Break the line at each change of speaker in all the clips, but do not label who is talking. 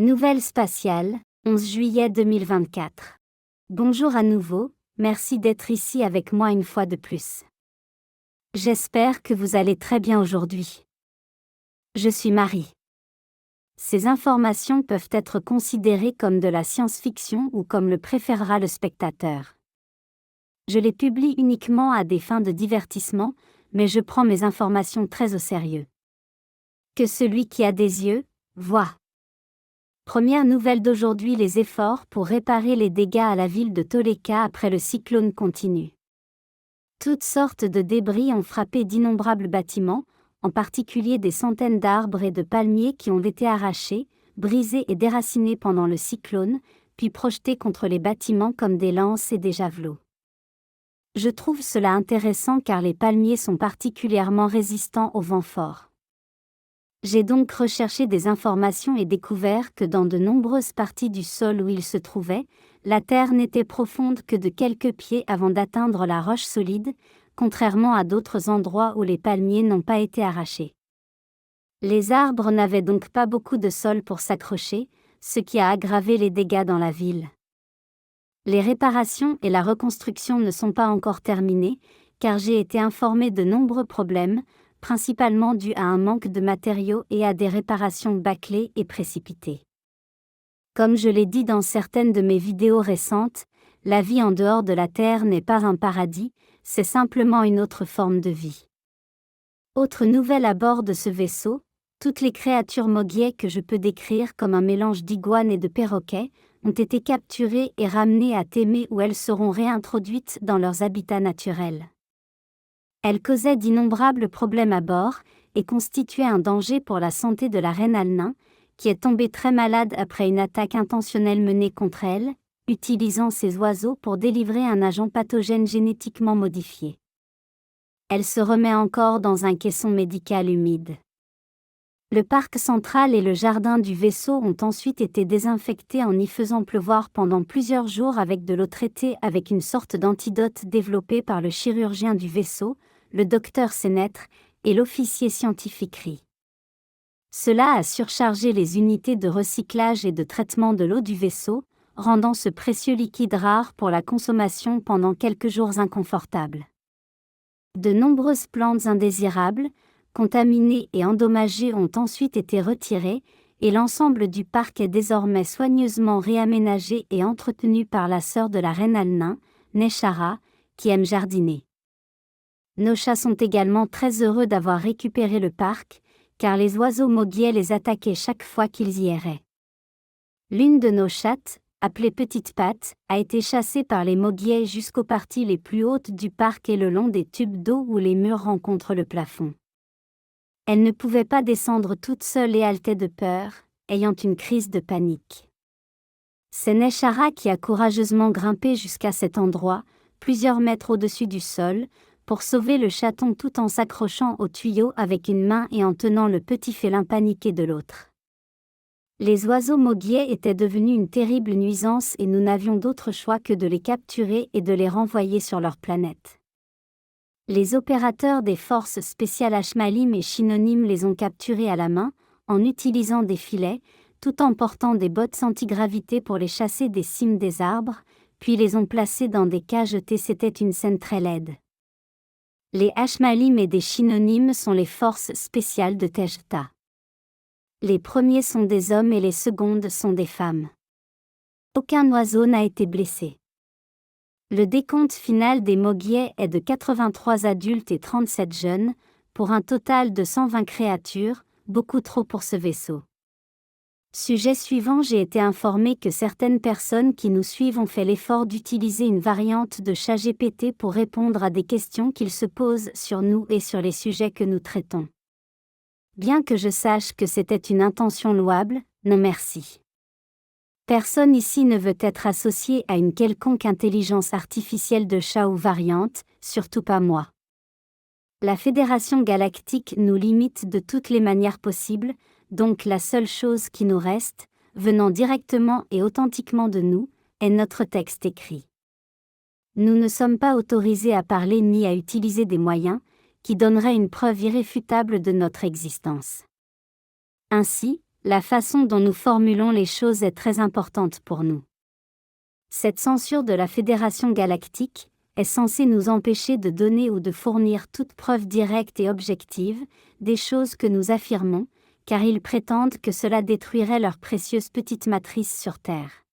Nouvelle spatiale, 11 juillet 2024. Bonjour à nouveau, merci d'être ici avec moi une fois de plus. J'espère que vous allez très bien aujourd'hui. Je suis Marie. Ces informations peuvent être considérées comme de la science-fiction ou comme le préférera le spectateur. Je les publie uniquement à des fins de divertissement, mais je prends mes informations très au sérieux. Que celui qui a des yeux, voit. Première nouvelle d'aujourd'hui, les efforts pour réparer les dégâts à la ville de Toleka après le cyclone continuent. Toutes sortes de débris ont frappé d'innombrables bâtiments, en particulier des centaines d'arbres et de palmiers qui ont été arrachés, brisés et déracinés pendant le cyclone, puis projetés contre les bâtiments comme des lances et des javelots. Je trouve cela intéressant car les palmiers sont particulièrement résistants aux vents forts. J'ai donc recherché des informations et découvert que dans de nombreuses parties du sol où il se trouvait, la terre n'était profonde que de quelques pieds avant d'atteindre la roche solide, contrairement à d'autres endroits où les palmiers n'ont pas été arrachés. Les arbres n'avaient donc pas beaucoup de sol pour s'accrocher, ce qui a aggravé les dégâts dans la ville. Les réparations et la reconstruction ne sont pas encore terminées, car j'ai été informé de nombreux problèmes, principalement dus à un manque de matériaux et à des réparations bâclées et précipitées. Comme je l'ai dit dans certaines de mes vidéos récentes, la vie en dehors de la Terre n'est pas un paradis, c'est simplement une autre forme de vie. Autre nouvelle à bord de ce vaisseau, toutes les créatures mogiais que je peux décrire comme un mélange d'iguanes et de perroquets, ont été capturées et ramenées à Témé où elles seront réintroduites dans leurs habitats naturels. Elles causaient d'innombrables problèmes à bord, et constituaient un danger pour la santé de la reine Alnin, qui est tombée très malade après une attaque intentionnelle menée contre elle, utilisant ces oiseaux pour délivrer un agent pathogène génétiquement modifié. Elle se remet encore dans un caisson médical humide. Le parc central et le jardin du vaisseau ont ensuite été désinfectés en y faisant pleuvoir pendant plusieurs jours avec de l'eau traitée avec une sorte d'antidote développé par le chirurgien du vaisseau, le docteur Sénètre, et l'officier scientifique Ri. Cela a surchargé les unités de recyclage et de traitement de l'eau du vaisseau, rendant ce précieux liquide rare pour la consommation pendant quelques jours inconfortables. De nombreuses plantes indésirables, contaminées et endommagées ont ensuite été retirées, et l'ensemble du parc est désormais soigneusement réaménagé et entretenu par la sœur de la reine Alnin, Neshara, qui aime jardiner. Nos chats sont également très heureux d'avoir récupéré le parc, car les oiseaux mogiais les attaquaient chaque fois qu'ils y erraient. L'une de nos chattes, appelée Petite Patte, a été chassée par les mogiais jusqu'aux parties les plus hautes du parc et le long des tubes d'eau où les murs rencontrent le plafond. Elle ne pouvait pas descendre toute seule et haletait de peur, ayant une crise de panique. C'est Neshara qui a courageusement grimpé jusqu'à cet endroit, plusieurs mètres au-dessus du sol, pour sauver le chaton tout en s'accrochant au tuyau avec une main et en tenant le petit félin paniqué de l'autre. Les oiseaux mogiais étaient devenus une terrible nuisance et nous n'avions d'autre choix que de les capturer et de les renvoyer sur leur planète. Les opérateurs des forces spéciales Ashmalim et Shinonim les ont capturés à la main, en utilisant des filets, tout en portant des bottes antigravité pour les chasser des cimes des arbres, puis les ont placés dans des cages. C'était une scène très laide. Les Ashmalim et des Shinonim sont les forces spéciales de Tejta. Les premiers sont des hommes et les secondes sont des femmes. Aucun oiseau n'a été blessé. Le décompte final des mogiais est de 83 adultes et 37 jeunes, pour un total de 120 créatures, beaucoup trop pour ce vaisseau. Sujet suivant, j'ai été informé que certaines personnes qui nous suivent ont fait l'effort d'utiliser une variante de ChatGPT pour répondre à des questions qu'ils se posent sur nous et sur les sujets que nous traitons. Bien que je sache que c'était une intention louable, non merci. Personne ici ne veut être associé à une quelconque intelligence artificielle de chat ou variante, surtout pas moi. La Fédération Galactique nous limite de toutes les manières possibles, donc la seule chose qui nous reste, venant directement et authentiquement de nous, est notre texte écrit. Nous ne sommes pas autorisés à parler ni à utiliser des moyens qui donneraient une preuve irréfutable de notre existence. Ainsi, la façon dont nous formulons les choses est très importante pour nous. Cette censure de la Fédération galactique est censée nous empêcher de donner ou de fournir toute preuve directe et objective des choses que nous affirmons, car ils prétendent que cela détruirait leur précieuse petite matrice sur Terre.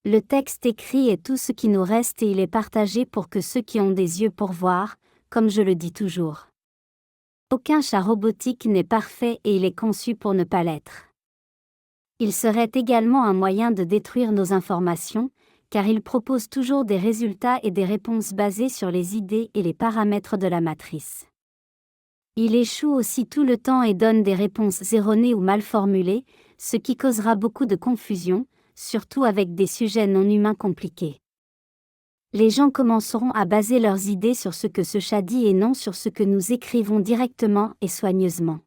Le texte écrit est tout ce qui nous reste et il est partagé pour que ceux qui ont des yeux pour voir, comme je le dis toujours. Aucun chat robotique n'est parfait et il est conçu pour ne pas l'être. Il serait également un moyen de détruire nos informations, car il propose toujours des résultats et des réponses basées sur les idées et les paramètres de la matrice. Il échoue aussi tout le temps et donne des réponses erronées ou mal formulées, ce qui causera beaucoup de confusion, surtout avec des sujets non humains compliqués. Les gens commenceront à baser leurs idées sur ce que ce chat dit et non sur ce que nous écrivons directement et soigneusement.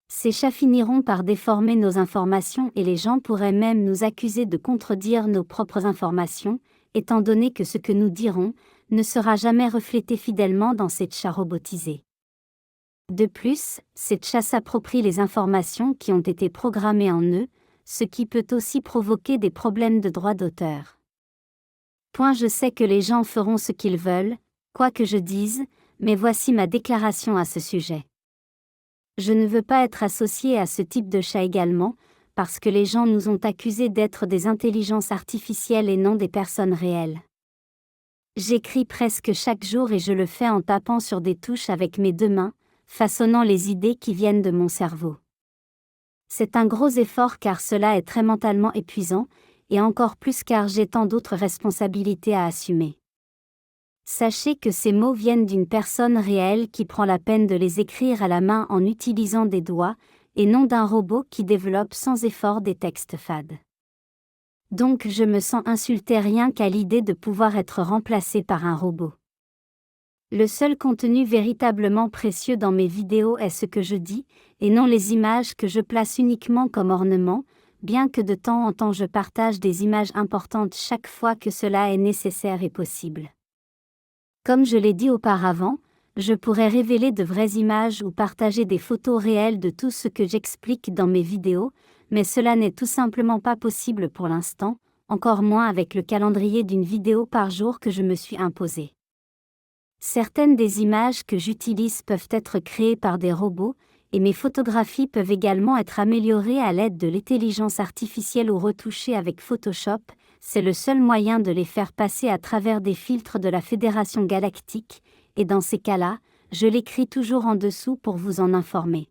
Ces chats finiront par déformer nos informations et les gens pourraient même nous accuser de contredire nos propres informations, étant donné que ce que nous dirons ne sera jamais reflété fidèlement dans ces chats robotisés. De plus, ces chats s'approprient les informations qui ont été programmées en eux, ce qui peut aussi provoquer des problèmes de droit d'auteur. Je sais que les gens feront ce qu'ils veulent, quoi que je dise, mais voici ma déclaration à ce sujet. Je ne veux pas être associé à ce type de chat également, parce que les gens nous ont accusés d'être des intelligences artificielles et non des personnes réelles. J'écris presque chaque jour et je le fais en tapant sur des touches avec mes deux mains, façonnant les idées qui viennent de mon cerveau. C'est un gros effort car cela est très mentalement épuisant, et encore plus car j'ai tant d'autres responsabilités à assumer. Sachez que ces mots viennent d'une personne réelle qui prend la peine de les écrire à la main en utilisant des doigts, et non d'un robot qui développe sans effort des textes fades. Donc je me sens insulté rien qu'à l'idée de pouvoir être remplacé par un robot. Le seul contenu véritablement précieux dans mes vidéos est ce que je dis, et non les images que je place uniquement comme ornement, bien que de temps en temps je partage des images importantes chaque fois que cela est nécessaire et possible. Comme je l'ai dit auparavant, je pourrais révéler de vraies images ou partager des photos réelles de tout ce que j'explique dans mes vidéos, mais cela n'est tout simplement pas possible pour l'instant, encore moins avec le calendrier d'une vidéo par jour que je me suis imposé. Certaines des images que j'utilise peuvent être créées par des robots, et mes photographies peuvent également être améliorées à l'aide de l'intelligence artificielle ou retouchées avec Photoshop. C'est le seul moyen de les faire passer à travers des filtres de la Fédération galactique, et dans ces cas-là, je l'écris toujours en dessous pour vous en informer.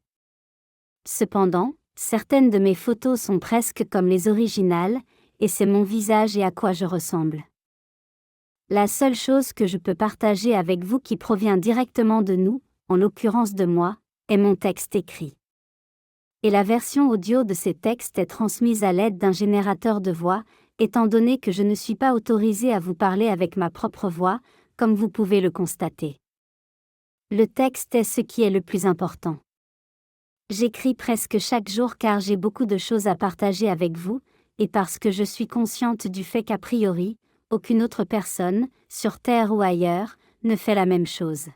Cependant, certaines de mes photos sont presque comme les originales, et c'est mon visage et à quoi je ressemble. La seule chose que je peux partager avec vous qui provient directement de nous, en l'occurrence de moi, est mon texte écrit. Et la version audio de ces textes est transmise à l'aide d'un générateur de voix, étant donné que je ne suis pas autorisé à vous parler avec ma propre voix, comme vous pouvez le constater. Le texte est ce qui est le plus important. J'écris presque chaque jour car j'ai beaucoup de choses à partager avec vous, et parce que je suis consciente du fait qu'a priori, aucune autre personne, sur Terre ou ailleurs, ne fait la même chose.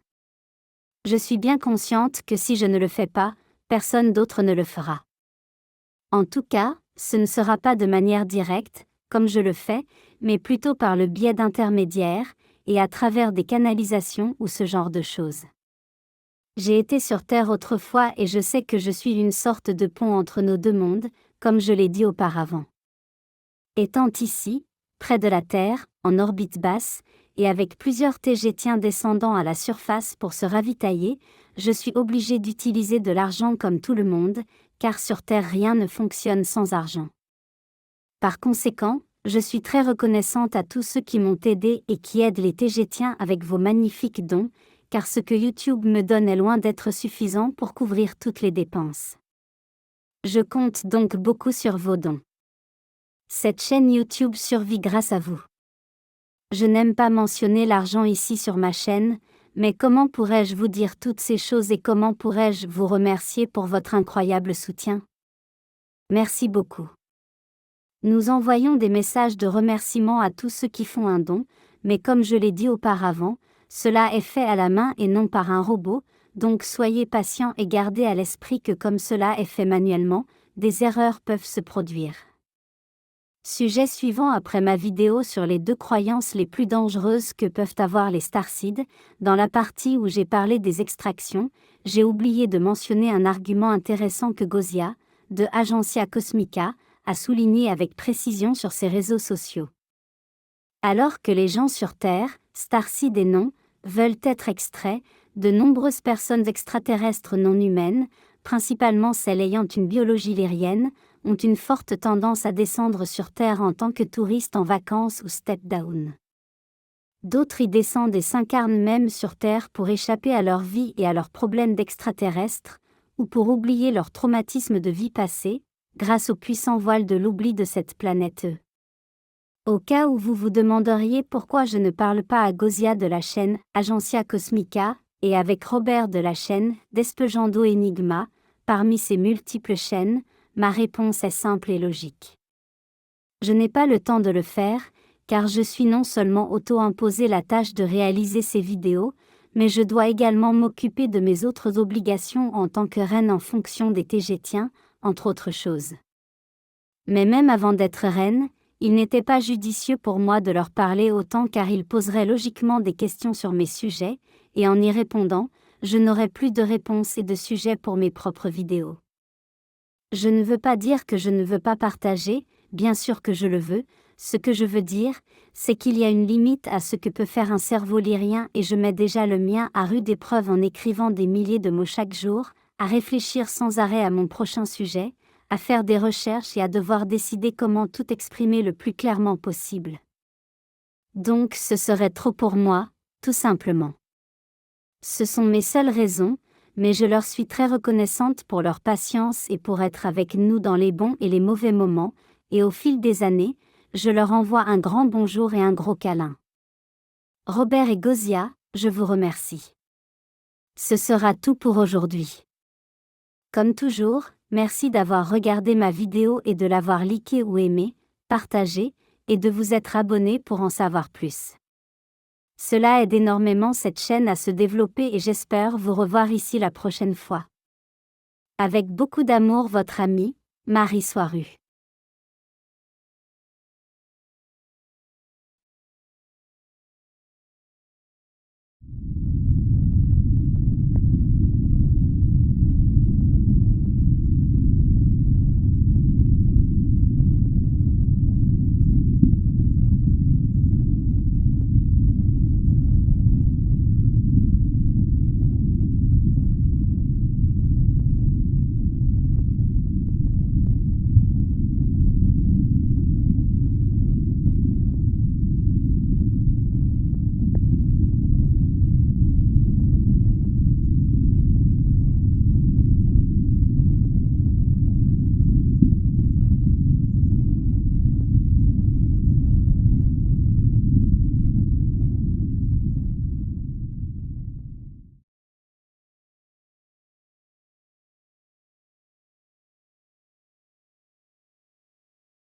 Je suis bien consciente que si je ne le fais pas, personne d'autre ne le fera. En tout cas, ce ne sera pas de manière directe, comme je le fais, mais plutôt par le biais d'intermédiaires, et à travers des canalisations ou ce genre de choses. J'ai été sur Terre autrefois et je sais que je suis une sorte de pont entre nos deux mondes, comme je l'ai dit auparavant. Étant ici, près de la Terre, en orbite basse, et avec plusieurs TGtiens descendant à la surface pour se ravitailler, je suis obligé d'utiliser de l'argent comme tout le monde, car sur Terre rien ne fonctionne sans argent. Par conséquent, je suis très reconnaissante à tous ceux qui m'ont aidé et qui aident les TGtiens avec vos magnifiques dons, car ce que YouTube me donne est loin d'être suffisant pour couvrir toutes les dépenses. Je compte donc beaucoup sur vos dons. Cette chaîne YouTube survit grâce à vous. Je n'aime pas mentionner l'argent ici sur ma chaîne, mais comment pourrais-je vous dire toutes ces choses et comment pourrais-je vous remercier pour votre incroyable soutien? Merci beaucoup. Nous envoyons des messages de remerciement à tous ceux qui font un don, mais comme je l'ai dit auparavant, cela est fait à la main et non par un robot, donc soyez patients et gardez à l'esprit que comme cela est fait manuellement, des erreurs peuvent se produire. Sujet suivant après ma vidéo sur les 2 croyances les plus dangereuses que peuvent avoir les starseeds, dans la partie où j'ai parlé des extractions, j'ai oublié de mentionner un argument intéressant que Gozia, de Agencia Cosmica, a souligné avec précision sur ses réseaux sociaux. Alors que les gens sur Terre, starseeds et non, veulent être extraits, de nombreuses personnes extraterrestres non humaines, principalement celles ayant une biologie lyrienne, ont une forte tendance à descendre sur Terre en tant que touristes en vacances ou step-down. D'autres y descendent et s'incarnent même sur Terre pour échapper à leur vie et à leurs problèmes d'extraterrestres, ou pour oublier leur traumatisme de vie passée, grâce au puissant voile de l'oubli de cette planète. Au cas où vous vous demanderiez pourquoi je ne parle pas à Gozia de la chaîne Agencia Cosmica, et avec Robert de la chaîne Despejando Enigma, parmi ces multiples chaînes, ma réponse est simple et logique. Je n'ai pas le temps de le faire, car je suis non seulement auto-imposé la tâche de réaliser ces vidéos, mais je dois également m'occuper de mes autres obligations en tant que reine en fonction des Tégétiens, entre autres choses. Mais même avant d'être reine, il n'était pas judicieux pour moi de leur parler autant car ils poseraient logiquement des questions sur mes sujets, et en y répondant, je n'aurais plus de réponses et de sujets pour mes propres vidéos. Je ne veux pas dire que je ne veux pas partager, bien sûr que je le veux, ce que je veux dire, c'est qu'il y a une limite à ce que peut faire un cerveau lyrien et je mets déjà le mien à rude épreuve en écrivant des milliers de mots chaque jour, à réfléchir sans arrêt à mon prochain sujet, à faire des recherches et à devoir décider comment tout exprimer le plus clairement possible. Donc ce serait trop pour moi, tout simplement. Ce sont mes seules raisons, mais je leur suis très reconnaissante pour leur patience et pour être avec nous dans les bons et les mauvais moments, et au fil des années, je leur envoie un grand bonjour et un gros câlin. Robert et Gozia, je vous remercie. Ce sera tout pour aujourd'hui. Comme toujours, merci d'avoir regardé ma vidéo et de l'avoir liké ou aimé, partagé, et de vous être abonné pour en savoir plus. Cela aide énormément cette chaîne à se développer et j'espère vous revoir ici la prochaine fois. Avec beaucoup d'amour votre amie, Marie Soiru.